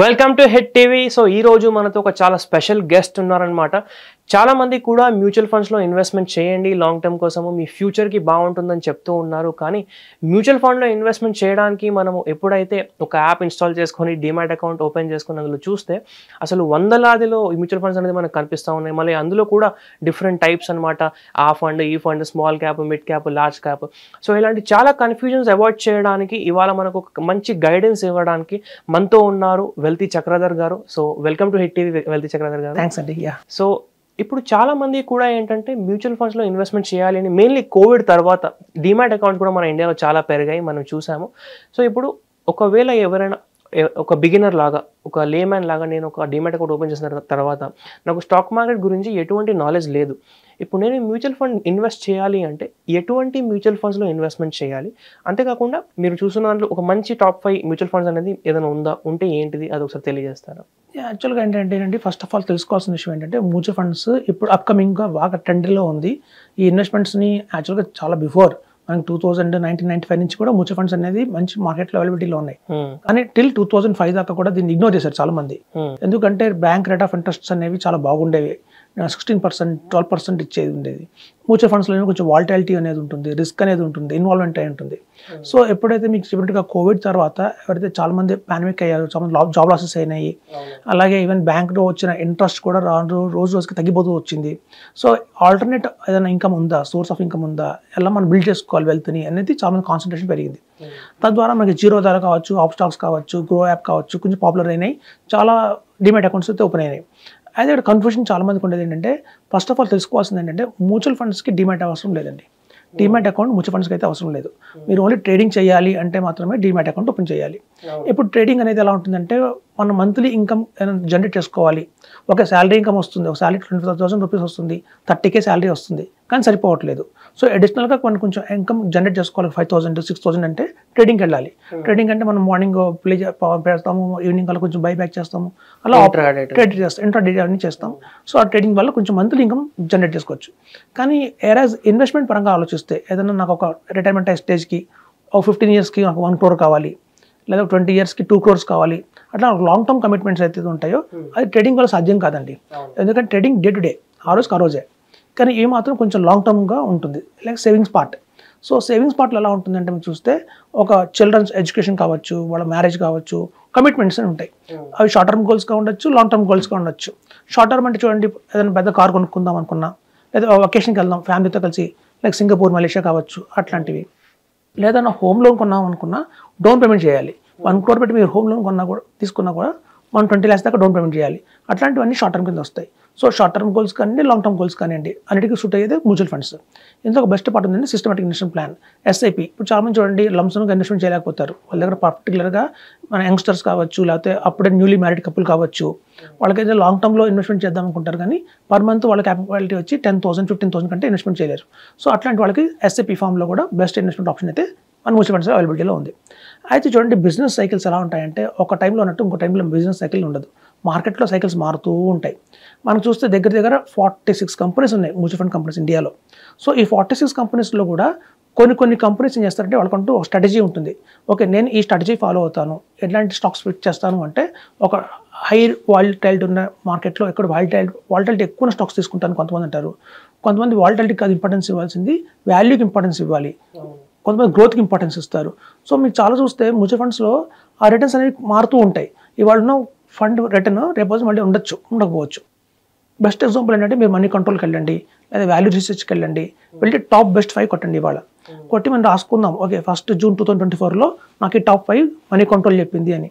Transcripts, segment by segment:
Welcome to hit TV. So ఈ రోజు మనతో ఒక చాలా స్పెషల్ గెస్ట్ ఉన్నారనమాట. చాలా మంది కూడా మ్యూచువల్ ఫండ్స్లో ఇన్వెస్ట్మెంట్ చేయండి, లాంగ్ టర్మ్ కోసము మీ ఫ్యూచర్కి బాగుంటుందని చెప్తూ ఉన్నారు. కానీ మ్యూచువల్ ఫండ్లో ఇన్వెస్ట్మెంట్ చేయడానికి మనము ఎప్పుడైతే ఒక యాప్ ఇన్స్టాల్ చేసుకొని డిమాట్ అకౌంట్ ఓపెన్ చేసుకుని అందులో చూస్తే అసలు వందలాదిలో మ్యూచువల్ ఫండ్స్ అనేది మనకు కనిపిస్తూ ఉన్నాయి. మళ్ళీ అందులో కూడా డిఫరెంట్ టైప్స్ అనమాట. ఆ ఫండ్, ఈ fund, small cap, mid cap, large cap. So ఇలాంటి చాలా కన్ఫ్యూజన్స్ అవాయిడ్ చేయడానికి ఇవాళ మనకు ఒక మంచి గైడెన్స్ ఇవ్వడానికి మనతో ఉన్నారు వెల్తీ చక్రధర్ గారు. So welcome to hit TV wealthy Chakradhar గారు. థ్యాంక్స్ అండి. సో ఇప్పుడు చాలా మంది కూడా ఏంటంటే మ్యూచువల్ ఫండ్స్లో ఇన్వెస్ట్మెంట్ చేయాలి అని, మెయిన్లీ కోవిడ్ తర్వాత డిమాట్ అకౌంట్ కూడా మన ఇండియాలో చాలా పెరిగాయి, మనం చూసాము. సో ఇప్పుడు ఒకవేళ ఎవరైనా ఒక బిగినర్ లాగా, ఒక లేమ్యాన్ లాగా నేను ఒక డిమాట్ అకౌంట్ ఓపెన్ చేసిన తర్వాత నాకు స్టాక్ మార్కెట్ గురించి ఎటువంటి నాలెడ్జ్ లేదు, ఇప్పుడు నేను మ్యూచువల్ ఫండ్ ఇన్వెస్ట్ చేయాలి అంటే ఎటువంటి మ్యూచువల్ ఫండ్స్లో ఇన్వెస్ట్మెంట్ చేయాలి? అంతేకాకుండా మీరు చూస్తున్న దాంట్లో ఒక మంచి టాప్ 5 మ్యూచువల్ ఫండ్స్ అనేది ఏదైనా ఉందా? ఉంటే ఏంటిది అది ఒకసారి తెలియజేస్తారా? యాక్చువల్గా ఏంటంటే ఫస్ట్ ఆఫ్ ఆల్ తెలుసుకోవాల్సిన విషయం ఏంటంటే మ్యూచువల్ ఫండ్స్ ఇప్పుడు అప్కమింగ్గా బాగా ట్రెండ్లో ఉంది. ఈ ఇన్వెస్ట్మెంట్స్ని యాక్చువల్గా చాలా బిఫోర్ మనకి 1995 నుంచి కూడా మ్యూచువల్ ఫండ్స్ అనేది మంచి మార్కెట్లో అవైలబిలిటీలో ఉన్నాయి. కానీ టిల్ 2005 దాకా కూడా దీన్ని ఇగ్నోర్ చేశారు చాలా మంది. ఎందుకంటే బ్యాంక్ రేట్ ఆఫ్ ఇంట్రెస్ట్స్ అనేవి చాలా బాగుండేవి. 16%, 12% ఇచ్చేది ఉండేది. మ్యూచువల్ ఫండ్స్లో కొంచెం వాలటిలిటీ అనేది ఉంటుంది, రిస్క్ అనేది ఉంటుంది, ఇన్వాల్వ్మెంట్ అయి ఉంటుంది. సో ఎప్పుడైతే మీకు చెప్పినట్టుగా కోవిడ్ తర్వాత ఎవరైతే చాలా మంది పాండమిక్ అయ్యారు, చాలా మంది జాబ్ లాసెస్ అయినాయి. అలాగే ఈవెన్ బ్యాంక్లో వచ్చిన ఇంట్రెస్ట్ కూడా రోజు రోజుకి తగ్గిపోతూ వచ్చింది. సో ఆల్టర్నేట్ ఏదైనా ఇన్కమ్ ఉందా, సోర్స్ ఆఫ్ ఇన్కమ్ ఉందా, ఎలా మనం బిల్డ్ చేసుకోవాలి వెల్త్ని అనేది చాలా మంది కాన్సన్ట్రేషన్ పెరిగింది. తద్వారా మనకి జీరోధార కావచ్చు, ఆప్ స్టాక్స్ కావచ్చు, గ్రో యాప్ కావచ్చు కొంచెం పాపులర్ అయినాయి. చాలా డిమాట్ అకౌంట్స్ అయితే ఓపెన్ అయినాయి. అయితే ఇక్కడ కన్ఫ్యూజన్ చాలా మందికి ఉండేది ఏంటంటే, ఫస్ట్ ఆఫ్ ఆల్ తెలుసుకోవాల్సింది ఏంటంటే మ్యూచువల్ ఫండ్స్కి డిమాట్ అవసరం లేదండి. డిమాట్ అకౌంట్ మ్యూచువల్ ఫండ్స్కి అయితే అవసరం లేదు. మీరు ఓన్లీ ట్రేడింగ్ చేయాలి అంటే మాత్రమే డిమాట్ అకౌంట్ ఓపెన్ చేయాలి. ఇప్పుడు ట్రేడింగ్ అనేది ఎలా ఉంటుందంటే, మనం మంత్లీ ఇన్కమ్ జనరేట్ చేసుకోవాలి. ఒక శాలరీ ఇన్కమ్ వస్తుంది, ఒక శాలరీ 25,000 రూపీస్ వస్తుంది, 30K శాలరీ వస్తుంది, కానీ సరిపోవట్లేదు. సో అడిషనల్గా మనం కొంచెం ఇన్కమ్ జనరేట్ చేసుకోవాలి. 5,000 to 6,000 అంటే ట్రేడింగ్కి వెళ్ళాలి. ట్రేడింగ్ అంటే మనం మార్నింగ్ ప్లే పెడతాము, ఈవినింగ్ కల్లా కొంచెం బై బ్యాక్ చేస్తాము, అలా ట్రేడ్ చేస్తాం, ఇంట్రాడే అన్ని చేస్తాం. సో ఆ ట్రేడింగ్ వల్ల కొంచెం మంత్లీ ఇన్కమ్ జనరేట్ చేసుకోవచ్చు. కానీ ఏరాజ్ ఇన్వెస్ట్మెంట్ పరంగా ఆలోచిస్తే, ఏదైనా నాకు ఒక రిటైర్మెంట్ స్టేజ్కి ఒక 15 yearsకి నాకు 1 crore కావాలి, లేదా 20 yearsకి 2 crores కావాలి, అట్లా లాంగ్ టర్మ్ కమిట్మెంట్స్ అయితే ఉంటాయో అది ట్రేడింగ్ వల్ల సాధ్యం కాదండి. ఎందుకంటే ట్రేడింగ్ డే టు డే, ఆ రోజుకి ఆ రోజే. కానీ ఏ మాత్రం కొంచెం లాంగ్ టర్మ్గా ఉంటుంది, like savings part. So savings పార్ట్లో ఎలా ఉంటుందంటే మీరు చూస్తే, ఒక చిల్డ్రన్స్ ఎడ్యుకేషన్ కావచ్చు, వాళ్ళ మ్యారేజ్ కావచ్చు, కమిట్మెంట్స్ అని ఉంటాయి. అవి షార్ట్ టర్మ్ గోల్స్గా ఉండొచ్చు, లాంగ్ టర్మ్ గోల్స్గా ఉండొచ్చు. షార్ట్ టర్మ్ అంటే చూడండి, ఏదైనా పెద్ద కార్ కొనుక్కుందాం అనుకున్నా, లేదా వెకేషన్కి వెళ్దాం ఫ్యామిలీతో కలిసి, లైక్ సింగపూర్, మలేషియా కావచ్చు, అట్లాంటివి. లేదా నా హోమ్ లోన్ కొన్నాం అనుకున్నా డౌన్ పేమెంట్ చేయాలి. 1 crore పెట్టి మీరు హోమ్ లోన్ తీసుకున్నా కూడా 120 lakhs దాకా డౌన్ పేమెంట్ చేయాలి. అట్లాంటివన్నీ షార్ట్ టర్మ్ కింద వస్తాయి. సో షార్ట్ టర్మ్ గోల్స్ కానివ్వండి, లాంగ్ టర్మ్ గోల్స్ కానివ్వండి, అన్నిటికీ సూట్ అయ్యేది మ్యూచువల్ ఫండ్స్. ఇందులో ఒక బెస్ట్ పార్ట్ ఉందండి సిస్టమాటిక్ ఇన్వెస్ట్మెంట్ ప్లాన్, SIP. ఇప్పుడు చాలా మంది చూడండి లంసమ్గా ఇన్వెస్ట్మెంట్ చేయలేకపోతారు. వాళ్ళ దగ్గర పర్టికులర్గా మన యంగ్స్టర్స్ కావచ్చు, లేకపోతే అప్పుడే న్యూలీ మ్యారీడ్ కపుల్ కావచ్చు, వాళ్ళకైతే లాంగ్ టర్మ్లో ఇన్వెస్ట్మెంట్ చేద్దాం అనుకుంటారు. కానీ పర్ మంత్ వాళ్ళ క్యాపిటాలిటీ వచ్చి 10,000, 15,000 కంటే ఇన్వెస్ట్మెంట్ చేయలేరు. సో అట్లాంటి వాళ్ళకి SIP ఫామ్లో కూడా బెస్ట్ ఇన్వెస్ట్మెంట్ ఆప్షన్ అయితే మన మ్యూచువల్ ఫండ్స్ అవైలబిలిటీలో ఉంది. అయితే చూడండి, బిజినెస్ సైకిల్స్ ఎలా ఉంటాయంటే, ఒక టైంలో ఉన్నట్టు ఇంకో టైంలో బిజినెస్ సైకిల్ ఉండదు. మార్కెట్లో సైకిల్స్ మారుతూ ఉంటాయి. మనం చూస్తే దగ్గర 46 కంపెనీస్ ఉన్నాయి మ్యూచువల్ ఫండ్ కంపెనీస్ ఇండియాలో. సో ఈ 46 కంపెనీస్లో కూడా కొన్ని కంపెనీస్ ఏం చేస్తారంటే, వాళ్ళకంటూ ఒక స్ట్రాటజీ ఉంటుంది. ఓకే, నేను ఈ స్ట్రాటజీ ఫాలో అవుతాను, ఎట్లాంటి స్టాక్స్ ఫిట్ చేస్తాను అంటే, ఒక హై వాలటైలిటీ ఉన్న మార్కెట్లో ఎక్కడ వాలటైలిటీ ఎక్కువ స్టాక్స్ తీసుకుంటాను కొంతమంది అంటారు. కొంతమంది వాలటైలిటీకి కాదు ఇంపార్టెన్స్ ఇవ్వాల్సింది, వాల్యూకి ఇంపార్టెన్స్ ఇవ్వాలి. కొంతమంది గ్రోత్కి ఇంపార్టెన్స్ ఇస్తారు. సో మీరు చాలా చూస్తే మ్యూచువల్ ఫండ్స్లో ఆ రిటర్న్స్ అనేవి మారుతూ ఉంటాయి. ఇవాళ ఫండ్ రిటర్న్ రేపు మళ్ళీ ఉండకపోవచ్చు. బెస్ట్ ఎగ్జాంపుల్ ఏంటంటే, మీరు మనీ కంట్రోల్కి వెళ్ళండి, లేదా వాల్యూ రీసెర్చ్కి వెళ్ళండి, వెళ్ళి టాప్ బెస్ట్ 5 కొట్టండి. ఇవాళ కొట్టి మనం రాసుకుందాం, ఓకే 1st June 2024లో నాకు ఈ టాప్ 5 మనీ కంట్రోల్ చెప్పింది అని.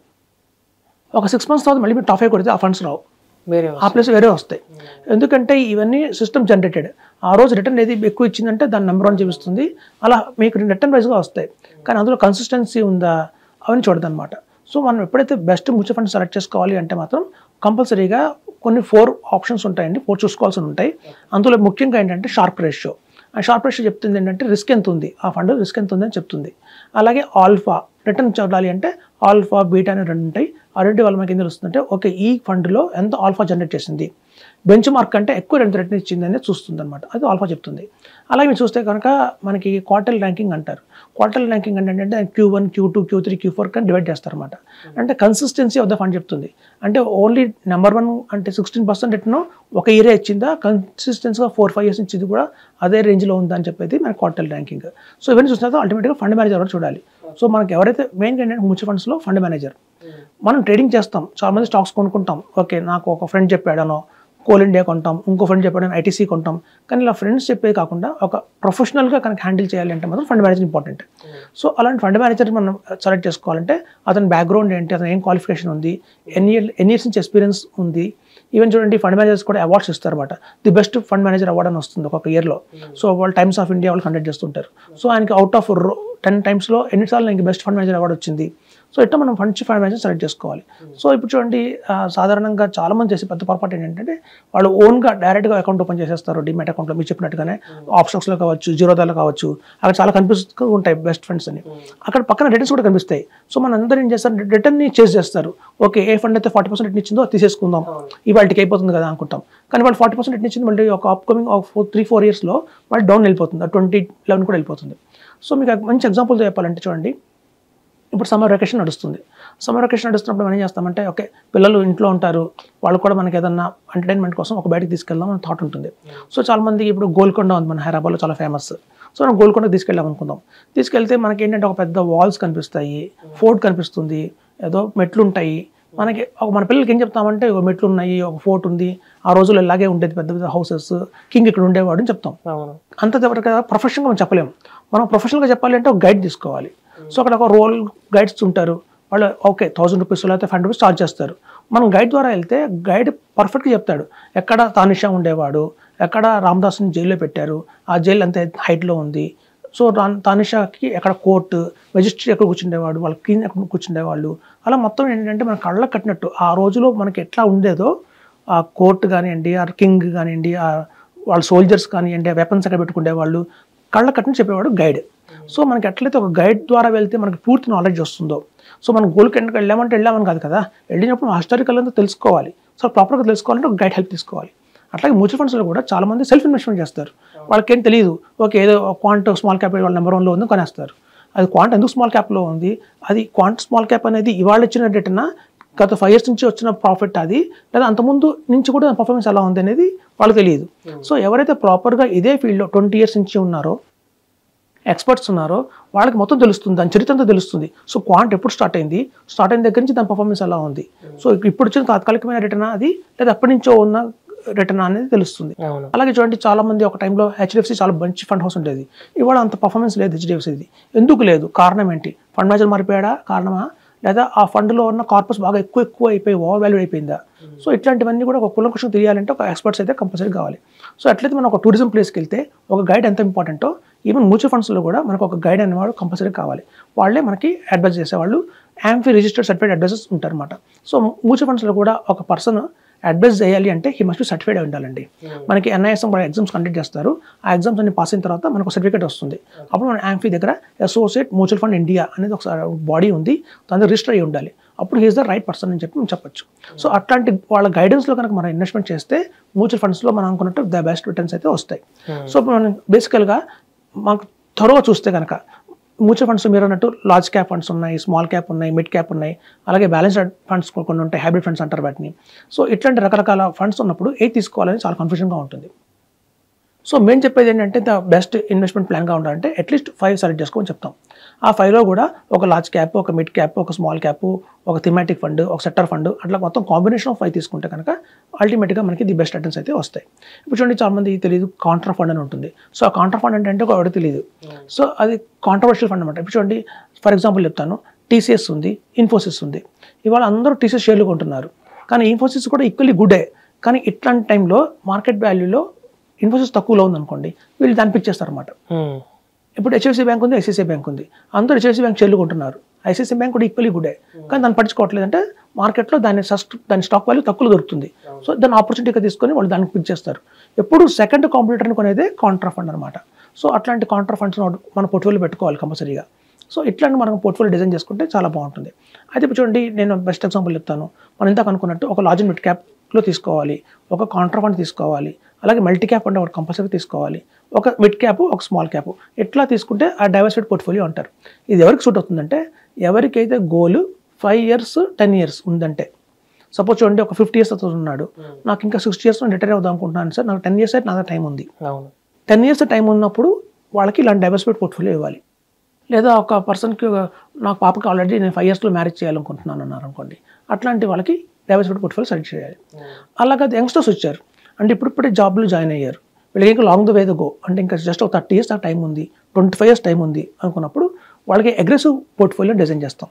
ఒక 6 months తర్వాత మళ్ళీ మీరు టాప్ 5 కొడితే ఆ ఫండ్స్ రావు, ఆ ప్లేస్ వేరే వస్తాయి. ఎందుకంటే ఇవన్నీ సిస్టమ్ జనరేటెడ్. ఆ రోజు రిటర్న్ ఏది ఎక్కువ ఇచ్చిందంటే దాన్ని నెంబర్ 1 చూపిస్తుంది. అలా మీకు రిటర్న్ వైజ్గా వస్తాయి. కానీ అందులో కన్సిస్టెన్సీ ఉందా అవన్నీ చూడదన్నమాట. సో మనం ఎప్పుడైతే బెస్ట్ మ్యూచువల్ ఫండ్ సెలెక్ట్ చేసుకోవాలి అంటే మాత్రం కంపల్సరీగా కొన్ని 4 ఆప్షన్స్ ఉంటాయండి, 4 చూసుకోవాల్సి ఉంటాయి. అందులో ముఖ్యంగా ఏంటంటే షార్ప్ రేషియో. ఆ షార్ప్ రేషియో చెప్తుంది ఏంటంటే రిస్క్ ఎంత ఉంది, ఆ ఫండ్ రిస్క్ ఎంత ఉంది అని చెప్తుంది. అలాగే ఆల్ఫా, రిటర్న్ చూడాలి అంటే ఆల్ఫా, బీటా అనే 2 ఉంటాయి. ఆల్రెడీ వాళ్ళు మనకి ఏం తెలుస్తుందంటే ఓకే ఈ ఫండ్లో ఎంత ఆల్ఫా జనరేట్ చేసింది, బెంచ్ మార్క్ కంటే ఎక్కువ రిటర్న్ ఇచ్చింది అనేది చూస్తుంది అనమాట. అది ఆల్ఫా చెప్తుంది. అలాగే మీరు చూస్తే కనుక మనకి క్వార్టర్ ర్యాంకింగ్ అంటారు. క్వార్టర్ ర్యాంకింగ్ అంటే Q1, Q2, Q3, Q4 కానీ డివైడ్ చేస్తారన్నమాట. అంటే కన్సిస్టెన్సీ ఆఫ్ ద ఫండ్ చెప్తుంది. అంటే ఓన్లీ నెంబర్ 1 అంటే 16% రిటర్న్ ఒక ఇయరే ఇచ్చిందా, కన్సిస్టెన్సీగా 4-5 years ఇచ్చింది కూడా అదే రేంజ్లో ఉందా అని చెప్పేది మన క్వార్టర్ ర్యాంకింగ్. సో ఇవన్నీ చూసినా అల్టిమేట్గా ఫండ్ మేనేజర్ కూడా చూడాలి. సో మనకి ఎవరైతే మెయిన్గా ఏంటంటే మ్యూచువల్ ఫండ్స్లో ఫండ్ మేనేజర్, మనం ట్రేడింగ్ చేస్తాం, చాలామంది స్టాక్స్ కొనుక్కుంటాం. ఓకే నాకు ఒక ఫ్రెండ్ చెప్పాడనో కోల్ ఇండియా కొంటాం, ఇంకో ఫ్రెండ్ చెప్పాడని ఐటీసీ కొంటాం. కానీ ఇలా ఫ్రెండ్స్ చెప్పేది కాకుండా ఒక ప్రొఫెషనల్గా కనుక హ్యాండిల్ చేయాలి అంటే మాత్రం ఫండ్ మేనేజర్ ఇంపార్టెంట్. సో అలాంటి ఫండ్ మేనేజర్ మనం సెలెక్ట్ చేసుకోవాలంటే అతని బ్యాక్గ్రౌండ్ ఏంటి, అతను ఏం క్వాలిఫికేషన్ ఉంది, ఎన్ని ఇయర్స్ నుంచి ఎక్స్పీరియన్స్ ఉంది. ఈవెన్ చూడండి ఫండ్ మేనేజర్స్ కూడా అవార్డ్స్ ఇస్తారన్నమాట. The best fund manager award అని వస్తుంది ఒక్కొక్క ఇయర్లో. సో వాళ్ళు టైమ్స్ ఆఫ్ ఇండియా వాళ్ళు కండక్ట్ చేస్తుంటారు. సో ఆయనకి అవుట్ ఆఫ్ 10 times ఎన్నిసార్లు ఆయనకి బెస్ట్ ఫండ్ మేనేజర్ అవార్డు వచ్చింది. సో ఇట్లా మనం ఫండ్ మేనేజర్ సెలెక్ట్ చేసుకోవాలి. సో ఇప్పుడు చూడండి సాధారణంగా చాలామంది చేసే పెద్ద పొరపాటు ఏంటంటే వాళ్ళు ఓన్గా డైరెక్ట్గా అకౌంట్ ఓపెన్ చేసేస్తారు. డిమాట్ అకౌంట్లో మీరు చెప్పినట్టుగానే ఆప్షన్స్లో కావచ్చు, జీరోదాలో కావచ్చు, అక్కడ చాలా కనిపిస్తూ ఉంటాయి బెస్ట్ ఫండ్స్ అని. అక్కడ పక్కన రిటర్న్స్ కూడా కనిపిస్తాయి. సో మన అందరూ ఏం చేస్తారు, రిటర్న్ని చేస్ చేస్తారు. ఓకే ఏ ఫండ్ అయితే 40% రిటర్న్ ఇచ్చిందో తీసేసుకుందాం, ఇవాళకి అయిపోతుంది కదా అనుకుంటాం. కానీ వాళ్ళు 40% రిటర్న్ ఇచ్చింది మళ్ళీ ఒక అప్కమింగ్ 3-4 yearsలో మళ్ళీ డౌన్ వెళ్ళిపోతుంది, 2011 కూడా వెళ్ళిపోతుంది. సో మీకు మంచి ఎగ్జాంపుల్తో చెప్పాలంటే చూడండి, ఇప్పుడు సమ్మర్ వెకేషన్ నడుస్తుంది. సమ్మర్ వెకేషన్ నడుస్తున్నప్పుడు మనం ఏం చేస్తామంటే ఓకే పిల్లలు ఇంట్లో ఉంటారు, వాళ్ళు కూడా మనకి ఏదన్నా ఎంటర్టైన్మెంట్ కోసం ఒక బయటకు తీసుకెళ్దాం అని థాట్ ఉంటుంది. సో చాలామంది ఇప్పుడు గోల్కొండ ఉంది మన హైదరాబాద్లో చాలా ఫేమస్. సో మనం గోల్కొండకు తీసుకెళ్ళాం అనుకుందాం. తీసుకెళ్తే మనకి ఏంటంటే ఒక పెద్ద వాల్స్ కనిపిస్తాయి, ఫోర్ట్ కనిపిస్తుంది, ఏదో మెట్లు ఉంటాయి. మనకి మన పిల్లలకి ఏం చెప్తామంటే మెట్లు ఉన్నాయి, ఒక ఫోర్ట్ ఉంది, ఆ రోజుల్లో ఇలాగే ఉండేది, పెద్ద పెద్ద హౌసెస్, కింగ్ ఇక్కడ ఉండేవాడు అని చెప్తాం. అంత ప్రొఫెషనల్గా మనం చెప్పలేము. మనం ప్రొఫెషనల్గా చెప్పాలి అంటే ఒక గైడ్ తీసుకోవాలి. సో అక్కడ ఒక రోల్ గైడ్స్ ఉంటారు, వాళ్ళు ఓకే 1000 rupees లేకపోతే 500 rupees ఛార్జ్ చేస్తారు. మనం గైడ్ ద్వారా వెళ్తే గైడ్ పర్ఫెక్ట్గా చెప్తాడు ఎక్కడ తానిషా ఉండేవాడు, ఎక్కడ రామదాస్ని జైల్లో పెట్టారు, ఆ జైలు అంత హైట్లో ఉంది. సో తానిషాకి ఎక్కడ కోర్టు, మెజిస్ట్రేట్ ఎక్కడ కూర్చుండేవాడు, వాళ్ళ క్వీన్ ఎక్కడ కూర్చుండేవాళ్ళు, అలా మొత్తం ఏంటంటే మన కళ్ళకు కట్టినట్టు ఆ రోజులో మనకి ఎట్లా ఉండేదో ఆ కోర్టు కానివ్వండి, ఆ కింగ్ కానివ్వండి, వాళ్ళ సోల్జర్స్ కానివ్వండి, ఆ వెపన్స్ ఎక్కడ పెట్టుకునేవాళ్ళు, కళ్ళ కట్టిన చెప్పేవాడు గైడ్. సో మనకి ఎట్లయితే ఒక గైడ్ ద్వారా వెళ్తే మనకి పూర్తి నాలెడ్జ్ వస్తుందో, సో మనం గోల్కొండకి వెళ్ళామని కాదు కదా, వెళ్ళినప్పుడు హిస్టారికల్ అంతా తెలుసుకోవాలి. సో ప్రాపర్గా తెలుసుకోవాలంటే ఒక గైడ్ హెల్ప్ తీసుకోవాలి. అట్లాగే మ్యూచువల్ ఫండ్స్లో కూడా చాలామంది సెల్ఫ్ ఇన్వెస్ట్మెంట్ చేస్తారు. వాళ్ళకేం తెలియదు, ఓకే ఏదో క్వాంట్ స్మాల్ క్యాప్ వాళ్ళ నెంబర్ 1లో ఉంది కొనేస్తారు. అది క్వాంట్ ఎందుకు స్మాల్ క్యాప్లో ఉంది, అది క్వాంట్ స్మాల్ క్యాప్ అనేది ఇవాళ ఇచ్చిన రిటర్న్ గత 5 years నుంచి వచ్చిన ప్రాఫిట్ అది, లేదా అంతకుముందు నుంచి కూడా పర్ఫార్మెన్స్ ఎలా ఉంది అనేది వాళ్ళకి తెలియదు. సో ఎవరైతే ప్రాపర్గా ఇదే ఫీల్డ్లో 20 years నుంచి ఉన్నారో, ఎక్స్పర్ట్స్ ఉన్నారో వాళ్ళకి మొత్తం తెలుస్తుంది, దాని చరిత్ర అంతా తెలుస్తుంది. సో క్వాంట్ ఎప్పుడు స్టార్ట్ అయిన దగ్గర నుంచి దాని పర్ఫార్మెన్స్ ఎలా ఉంది, సో ఇప్పుడు వచ్చిన తాత్కాలికమైన రిటర్న్ అది, లేదా ఎప్పటి నుంచో ఉన్న రిటర్న్ అనేది తెలుస్తుంది. అలాగే చూడండి చాలా మంది ఒక టైంలో హెచ్డిఎఫ్సి చాలా మంచి ఫండ్ హౌస్ ఉండేది, ఇవాళ అంత పర్ఫార్మెన్స్ లేదు హెచ్డిఎఫ్సిది. ఎందుకు లేదు, కారణం ఏంటి, ఫండ్ మేనేజర్ మారిపోయాడా కారణమా, లేదా ఆ ఫండ్లో ఉన్న కార్పస్ బాగా ఎక్కువ అయిపోయి ఓవర్ వాల్యూ అయిపోయిందా. సో ఇట్లాంటివన్నీ కూడా ఒక కులంకుషం తెలియాలంటే ఒక ఎక్స్పర్ట్స్ అయితే కంపల్సరీ కావాలి. సో అట్లయితే మనం ఒక టూరిజం ప్లేస్కి వెళ్తే ఒక గైడ్ ఎంత ఇంపార్టెంటో, ఈవెన్ మ్యూచువల్ ఫండ్స్లో కూడా మనకు ఒక గైడ్ అనేవాడు కంపల్సరీ కావాలి. వాళ్ళే మనకి అడ్వైజ్ చేసేవాళ్ళు, AMFI రిజిస్టర్డ్ సర్టిఫైడ్ అడ్వైజర్స్ ఉంటారన్నమాట. సో మ్యూచువల్ ఫండ్స్లో కూడా ఒక పర్సన్ అడ్వైజ్ చేయాలి అంటే హీ మస్ట్ బి సర్టిఫైడ్ అయి ఉండాలండి. మనకి NISM కూడా ఎగ్జామ్స్ కండక్ట్ చేస్తారు, ఆ ఎగ్జామ్స్ అన్ని పాస్ అయిన తర్వాత మనకు సర్టిఫికేట్ వస్తుంది. అప్పుడు మన AMFI దగ్గర అసోసియేట్ మ్యూచువల్ ఫండ్ ఇండియా అనేది ఒక బాడీ ఉంది, దాని రిజిస్టర్ అయ్యి ఉండాలి. అప్పుడు హీఈస్ ద రైట్ పర్సన్ అని చెప్పి మనం చెప్పొచ్చు. సో అట్లాంటి వాళ్ళ గైడెన్స్లో కనుక మనం ఇన్వెస్ట్మెంట్ చేస్తే మ్యూచువల్ ఫండ్స్లో మనం అనుకున్నట్టు ద బెస్ట్ రిటర్న్స్ అయితే వస్తాయి. సో మనం బేసికల్గా మనకు త్వరగా చూస్తే కనుక మ్యూచువల్ ఫండ్స్ మీరు అన్నట్టు లార్జ్ క్యాప్ ఫండ్స్ ఉన్నాయి, స్మాల్ క్యాప్ ఉన్నాయి, మిడ్ క్యాప్ ఉన్నాయి, అలాగే బ్యాలెన్స్డ్ ఫండ్స్ కొన్ని ఉంటాయి, హైబ్రిడ్ ఫండ్స్ అంటారు వాటిని. సో ఇట్లాంటి రకరకాల ఫండ్స్ ఉన్నప్పుడు ఏది తీసుకోవాలని చాలా కన్ఫ్యూజన్గా ఉంటుంది. సో మేము చెప్పేది ఏంటంటే ద బెస్ట్ ఇన్వెస్ట్మెంట్ ప్లాన్గా ఉండాలంటే అట్లీస్ట్ 5 సెలెక్ట్ చేసుకోమని చెప్తాం. ఆ 5లో కూడా ఒక లార్జ్ క్యాప్, ఒక మిడ్ క్యాప్, ఒక స్మాల్ క్యాప్, ఒక థిమాటిక్ ఫండ్, ఒక సెక్టర్ ఫండ్, అట్లా మొత్తం కాంబినేషన్ ఆఫ్ 5 తీసుకుంటే కనుక అల్టిమేట్గా మనకి ది బెస్ట్ రిటర్న్స్ అయితే వస్తాయి. ఇప్పుడు చూడండి చాలా మంది తెలియదు కాంట్రా ఫండ్ అని ఉంటుంది. సో ఆ కాంట్రా ఫండ్ అంటే ఒకటి తెలియదు. సో అది కాంట్రవర్షియల్ ఫండ్ అనమాట. ఇప్పుడు చూడండి ఫర్ ఎగ్జాంపుల్ చెప్తాను, TCS ఉంది, ఇన్ఫోసిస్ ఉంది. ఇవాళ అందరూ TCS షేర్లు కొంటున్నారు, కానీ ఇన్ఫోసిస్ కూడా ఈక్వల్లీ గుడే. కానీ ఇట్లాంటి టైంలో మార్కెట్ వాల్యూలో ఇన్ఫోసిస్ తక్కువలో ఉందనుకోండి, వీళ్ళు దాన్ని పిక్ చేస్తారన్నమాట. ఇప్పుడు HDFC బ్యాంక్ ఉంది, ICICI బ్యాంక్ ఉంది, అందరూ HDFC బ్యాంక్ షేర్లు కొంటున్నారు, ICICI బ్యాంక్ కూడా ఈక్వల్లీ గుడే. కానీ దాన్ని పట్టించుకోవట్లేదు, అంటే మార్కెట్లో దాని స్టాక్ వాల్యూ తక్కువ దొరుకుతుంది. సో దాన్ని ఆపర్చునిటీగా తీసుకొని వాళ్ళు దానికి పిక్ చేస్తారు. ఎప్పుడు సెకండ్ కాంపిటీటర్ని కొనేదే కాంట్రా ఫండ్ అనమాట. సో అట్లాంటి కాంట్రా ఫండ్స్ మన పోర్ట్ఫోలియో పెట్టుకోవాలి కంపల్సరీగా. సో ఇట్లాంటి మనం పోర్ట్ఫోలియో డిజైన్ చేసుకుంటే చాలా బాగుంటుంది. అయితే ఇప్పుడు చూడండి, నేను బెస్ట్ ఎగ్జాంపుల్ చెప్తాను. మనం ఇందాక అనుకున్నట్టు ఒక లార్జ్ మిడ్ క్యాప్లో తీసుకోవాలి, ఒక కాంట్రా ఫండ్ తీసుకోవాలి, అలాగే మల్టీ క్యాప్ అంటే ఒకటి కంపల్సరీ తీసుకోవాలి, ఒక మిడ్ క్యాప్, ఒక స్మాల్ క్యాప్, ఇట్లా తీసుకుంటే ఆ డైవర్సిఫైడ్ పోర్ట్ఫోలియో అంటారు. ఇది ఎవరికి సూట్ అవుతుందంటే ఎవరికైతే గోల్ 5 years 10 years ఉందంటే, సపోజ్ చూడండి ఒక 50 years అతను ఉన్నాడు, నాకు ఇంకా 60 years రిటైర్ అవుదాం అనుకుంటున్నాను సార్, నాకు 10 years అయితే నా టైం ఉంది. 10 years టైం ఉన్నప్పుడు వాళ్ళకి ఇలాంటి డైవర్సిఫైడ్ పోర్ట్ఫోలియో ఇవ్వాలి. లేదా ఒక పర్సన్కి నాకు పాపకి ఆల్రెడీ నేను 5 yearsలో మ్యారేజ్ చేయాలనుకుంటున్నాను అన్నారు అనుకోండి, అట్లాంటి వాళ్ళకి డైవర్సిఫైడ్ పోర్ట్ఫోలియో సెలెక్ట్ చేయాలి. అలాగే యంగ్స్టర్స్ వచ్చారు అంటే ఇప్పుడిప్పుడే జాబ్లో జాయిన్ అయ్యారు, వీళ్ళకి ఇంకా long the way the go అంటే ఇంకా జస్ట్ ఒక 30 years టైం ఉంది, 25 years టైం ఉంది అనుకున్నప్పుడు వాళ్ళకి అగ్రెసివ్ పోర్ట్ఫోలియో డిజైన్ చేస్తాం.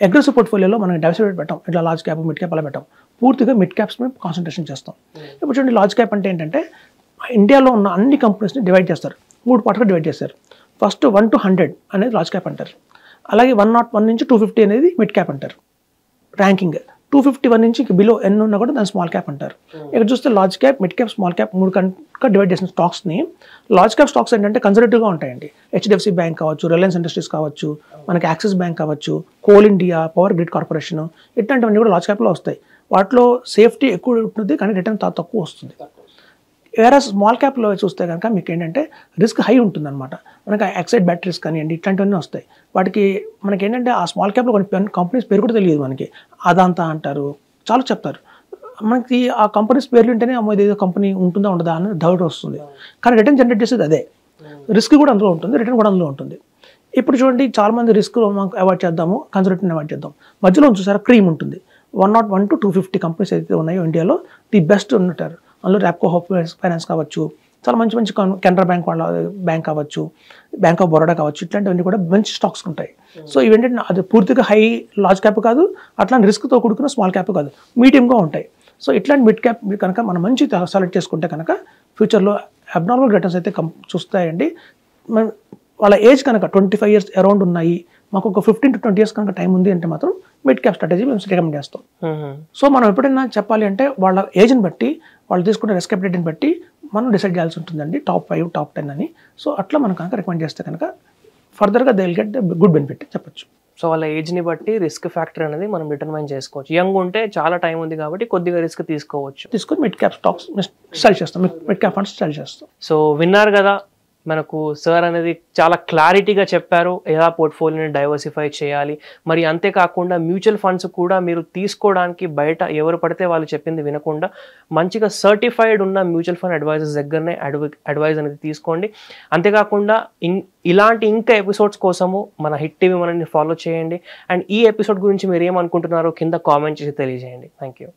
అగ్రెసివ్ పోర్ట్ఫోలియోలో మనం డైవర్సిఫైడ్ పెట్టాం, ఇట్లా లార్జ్ క్యాప్ మిడ్ క్యాప్ అలా పెట్టాం, పూర్తిగా మిడ్ క్యాప్స్ మీద కాన్సన్ట్రేషన్ చేస్తాం. ఇప్పుడు చూడండి, లార్జ్ క్యాప్ అంటే ఏంటంటే ఇండియాలో ఉన్న అన్ని కంపెనీస్ని డివైడ్ చేస్తారు, 3 పార్ట్గా డివైడ్ చేస్తారు. ఫస్ట్ 1 to 100 అనేది లార్జ్ క్యాప్ అంటారు, అలాగే 101 నుంచి 250 అనేది మిడ్ క్యాప్ అంటారు ర్యాంకింగ్, 251 నుంచి బిలో ఎన్ని ఉన్నా కూడా దాన్ని స్మాల్ క్యాప్ అంటారు. ఇక్కడ చూస్తే large cap, mid cap, small cap 3 కనుక డివైడ్ చేసిన స్టాక్స్ని, లార్జ్ క్యాప్ స్టాక్స్ ఏంటంటే కన్సర్వేటివ్గా ఉంటాయండి. హెచ్డిఎఫ్సి బ్యాంక్ కావచ్చు, రిలయన్స్ ఇండస్ట్రీస్ కావచ్చు, మనకి యాక్సిస్ బ్యాంక్ కావచ్చు, coal India, power grid corporation, ఇట్లాంటివన్నీ కూడా లార్జ్ క్యాప్లో వస్తాయి. వాటిలో సేఫ్టీ ఎక్కువ ఉంటుంది కానీ రిటర్న్ తక్కువ వస్తుంది. వేరే స్మాల్ క్యాప్లో చూస్తే కనుక మీకు ఏంటంటే రిస్క్ హై ఉంటుందన్నమాట. మనకి ఎక్సైడ్ బ్యాటరీస్ కానివ్వండి, ఇట్లాంటివన్నీ వస్తాయి. వాటికి మనకి ఏంటంటే ఆ స్మాల్ క్యాప్లో కొన్ని కంపెనీస్ పేరు కూడా తెలియదు మనకి, అదాంతా అంటారు, చాలా చెప్తారు. మనకి ఆ కంపెనీస్ పేర్లు ఉంటేనే అమ్మో ఏదో కంపెనీ ఉంటుందా ఉండదా అని డౌట్ వస్తుంది. కానీ రిటర్న్ జనరేట్ చేసేది అదే, రిస్క్ కూడా అందులో ఉంటుంది, రిటర్న్ కూడా అందులో ఉంటుంది. ఇప్పుడు చూడండి, చాలామంది రిస్క్ అవాయిడ్ చేద్దాము, కన్సర్వేటివ్ని అవాయిడ్ చేద్దాం. మధ్యలో చూసారా క్రీమ్ ఉంటుంది, 101 to 250 కంపెనీస్ అయితే ఉన్నాయో ఇండియాలో ది బెస్ట్ ఉంటారు. అందులో ర్యాప్కో హోప్ ఫైనాన్స్ కావచ్చు, చాలా మంచి మంచి కెనరా బ్యాంక్ వాళ్ళ బ్యాంక్ కావచ్చు, బ్యాంక్ ఆఫ్ బరోడా కావచ్చు, ఇట్లాంటివన్నీ కూడా మంచి స్టాక్స్ ఉంటాయి. సో ఇవేంటంటే అది పూర్తిగా హై లార్జ్ క్యాప్ కాదు, అట్లాంటి రిస్క్తో కూడుకున్న స్మాల్ క్యాప్ కాదు, మీడియంగా ఉంటాయి. సో ఇట్లాంటి మిడ్ క్యాప్ కనుక మనం మంచి సెలెక్ట్ చేసుకుంటే కనుక ఫ్యూచర్లో అబ్నార్మల్ రిటర్న్స్ అయితే చూస్తాయండి. వాళ్ళ ఏజ్ కనుక 25 years అరౌండ్ ఉన్నాయి, మాకు ఒక 15 to 20 years కనుక టైం ఉంది అంటే మాత్రం మిడ్ క్యాప్ స్ట్రాటజీ మేము రికమెండ్ చేస్తాం. సో మనం ఎప్పుడైనా చెప్పాలి అంటే వాళ్ళ ఏజ్ని బట్టి, వాళ్ళు తీసుకునే రిస్క్ అప్డేట్ని బట్టి మనం డిసైడ్ చేయాల్సి ఉంటుందండి, టాప్ 5 టాప్ 10 అని. సో అట్లా మనం కనుక రికమెండ్ చేస్తే కనుక ఫర్దర్గా they will get good benefit చెప్పొచ్చు. సో వాళ్ళ ఏజ్ని బట్టి రిస్క్ ఫ్యాక్టర్ అనేది మనం డిటర్మైన్ చేసుకోవచ్చు. యంగ్ ఉంటే చాలా టైం ఉంది కాబట్టి కొద్దిగా రిస్క్ తీసుకోవచ్చు, తీసుకొని మిడ్ క్యాప్ స్టాక్స్ సెల్ చేస్తాం, మిడ్ క్యాప్ ఫండ్స్ సెల్ చేస్తాం. సో విన్నారు కదా, మనకు సార్ అనేది చాలా క్లారిటీగా చెప్పారు ఎలా పోర్ట్ఫోలియోని డైవర్సిఫై చేయాలి. మరి అంతేకాకుండా మ్యూచువల్ ఫండ్స్ కూడా మీరు తీసుకోవడానికి బయట ఎవరు పడితే వాళ్ళు చెప్పింది వినకుండా మంచిగా సర్టిఫైడ్ ఉన్న మ్యూచువల్ ఫండ్ అడ్వైజర్స్ దగ్గరనే అడ్వైజ్ అనేది తీసుకోండి. అంతేకాకుండా ఇలాంటి ఇంకా ఎపిసోడ్స్ కోసము మన హిట్ టీవీ మనల్ని ఫాలో చేయండి. అండ్ ఈ ఎపిసోడ్ గురించి మీరు ఏమనుకుంటున్నారో కింద కామెంట్ చేసి తెలియజేయండి. Thank you.